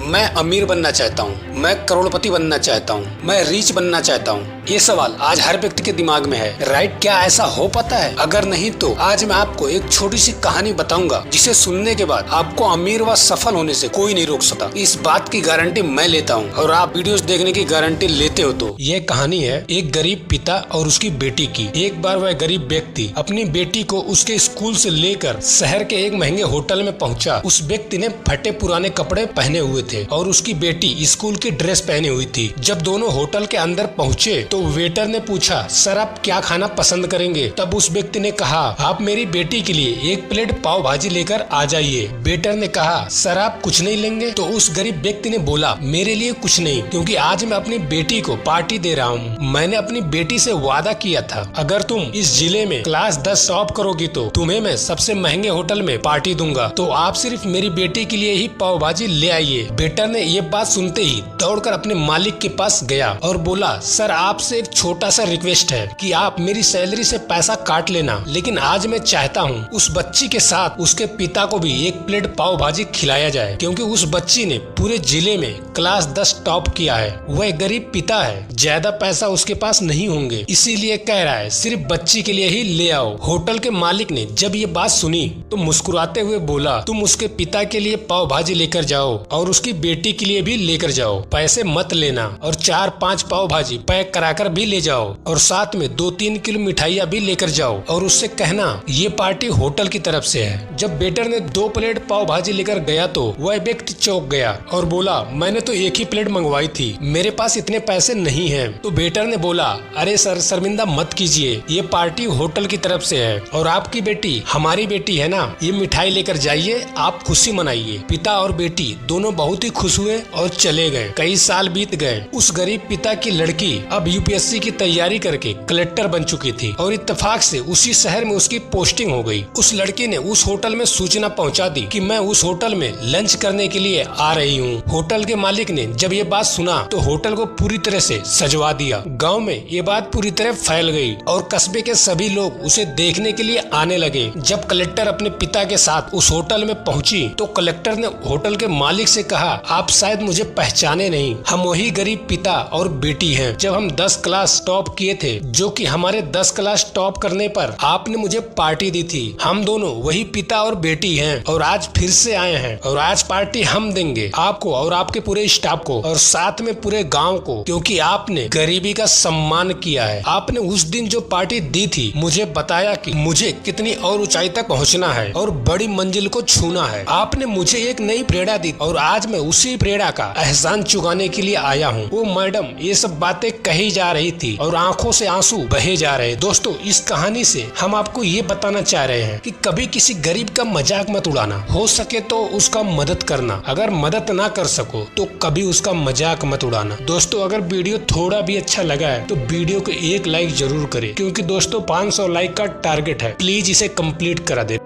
मैं अमीर बनना चाहता हूँ, मैं करोड़पति बनना चाहता हूँ, मैं रीच बनना चाहता हूँ। ये सवाल आज हर व्यक्ति के दिमाग में है, राइट? क्या ऐसा हो पाता है? अगर नहीं तो आज मैं आपको एक छोटी सी कहानी बताऊंगा जिसे सुनने के बाद आपको अमीर व सफल होने से कोई नहीं रोक सकता। इस बात की गारंटी मैं लेता हूँ और आप वीडियोस देखने की गारंटी लेते हो तो। ये कहानी है एक गरीब पिता और उसकी बेटी की। एक बार वह गरीब व्यक्ति अपनी बेटी को उसके स्कूल से लेकर शहर के एक महंगे होटल में पहुंचा। उस व्यक्ति ने फटे पुराने कपड़े पहने हुए थे और उसकी बेटी स्कूल की ड्रेस पहनी हुई थी। जब दोनों होटल के अंदर पहुंचे तो वेटर ने पूछा, सर आप क्या खाना पसंद करेंगे? तब उस व्यक्ति ने कहा, आप मेरी बेटी के लिए एक प्लेट पाव भाजी लेकर आ जाइए। वेटर ने कहा, सर आप कुछ नहीं लेंगे? तो उस गरीब व्यक्ति ने बोला, मेरे लिए कुछ नहीं, क्योंकि आज मैं अपनी बेटी को पार्टी दे रहा हूँ। मैंने अपनी बेटी से वादा किया था, अगर तुम इस जिले में क्लास 10 टॉप करोगी तो तुम्हें मैं सबसे महंगे होटल में पार्टी दूंगा। तो आप सिर्फ मेरी बेटी के लिए ही पाव भाजी ले आइए। वेटर ने ये बात सुनते ही दौड़कर अपने मालिक के पास गया और बोला, सर आपसे एक छोटा सा रिक्वेस्ट है कि आप मेरी सैलरी से पैसा काट लेना, लेकिन आज मैं चाहता हूँ उस बच्ची के साथ उसके पिता को भी एक प्लेट पाव भाजी खिलाया जाए, क्योंकि उस बच्ची ने पूरे जिले में क्लास 10 टॉप किया है। वह गरीब पिता है, ज्यादा पैसा उसके पास नहीं होंगे, इसीलिए कह रहा है सिर्फ बच्ची के लिए ही ले आओ। होटल के मालिक ने जब ये बात सुनी तो मुस्कुराते हुए बोला, तुम उसके पिता के लिए पाव भाजी लेकर जाओ और उसकी बेटी के लिए भी लेकर जाओ, पैसे मत लेना, और 4-5 पाव भाजी पैक कराकर भी ले जाओ और साथ में 2-3 किलो मिठाइयाँ भी लेकर जाओ और उससे कहना ये पार्टी होटल की तरफ से है। जब वेटर ने 2 प्लेट पाव भाजी लेकर गया तो वह व्यक्ति चौंक गया और बोला, मैंने तो एक ही प्लेट मंगवाई थी, मेरे पास इतने पैसे नहीं हैं। तो वेटर ने बोला, अरे सर शर्मिंदा मत कीजिए, ये पार्टी होटल की तरफ से है और आपकी बेटी हमारी बेटी है ना, ये मिठाई लेकर जाइए, आप खुशी मनाइए। पिता और बेटी दोनों बहुत ही खुश हुए और चले गए। कई साल बीत गए। उस गरीब पिता की लड़की अब यूपीएससी की तैयारी करके कलेक्टर बन चुकी थी और इत्तेफाक से उसी शहर में उसकी पोस्टिंग हो गई। उस लड़की ने उस होटल में सूचना पहुंचा दी कि मैं उस होटल में लंच करने के लिए आ रही हूँ। होटल के मालिक ने जब ये बात सुना तो होटल को पूरी तरह से सजवा दिया। गाँव में ये बात पूरी तरह फैल गई और कस्बे के सभी लोग उसे देखने के लिए आने लगे। जब कलेक्टर अपने पिता के साथ उस होटल में पहुंची तो कलेक्टर ने होटल के मालिक से कहा, आप शायद मुझे पहचाने नहीं, हम वही गरीब पिता और बेटी हैं। जब हम 10 क्लास टॉप किए थे, जो कि हमारे 10 क्लास टॉप करने पर आपने मुझे पार्टी दी थी, हम दोनों वही पिता और बेटी हैं और आज फिर से आए हैं और आज पार्टी हम देंगे आपको और आपके पूरे स्टाफ को और साथ में पूरे गाँव को, क्योंकि आपने गरीबी का सम्मान किया है। आपने उस दिन जो पार्टी दी थी मुझे बताया कि मुझे कितनी और ऊंचाई तक पहुंचना है और बड़ी मंजिल को छूना है। आपने मुझे एक नई प्रेरणा दी और आज मैं उसी प्रेरणा का एहसान चुकाने के लिए आया हूँ। वो मैडम ये सब बातें कही जा रही थी और आंखों से आंसू बहे जा रहे। दोस्तों इस कहानी से हम आपको ये बताना चाह रहे हैं कि कभी किसी गरीब का मजाक मत उड़ाना, हो सके तो उसका मदद करना, अगर मदद ना कर सको तो कभी उसका मजाक मत उड़ाना। दोस्तों अगर वीडियो थोड़ा भी अच्छा लगा है तो वीडियो को एक लाइक जरूर करें, क्योंकि दोस्तों 500 लाइक का टारगेट है, प्लीज इसे कंप्लीट करा दे।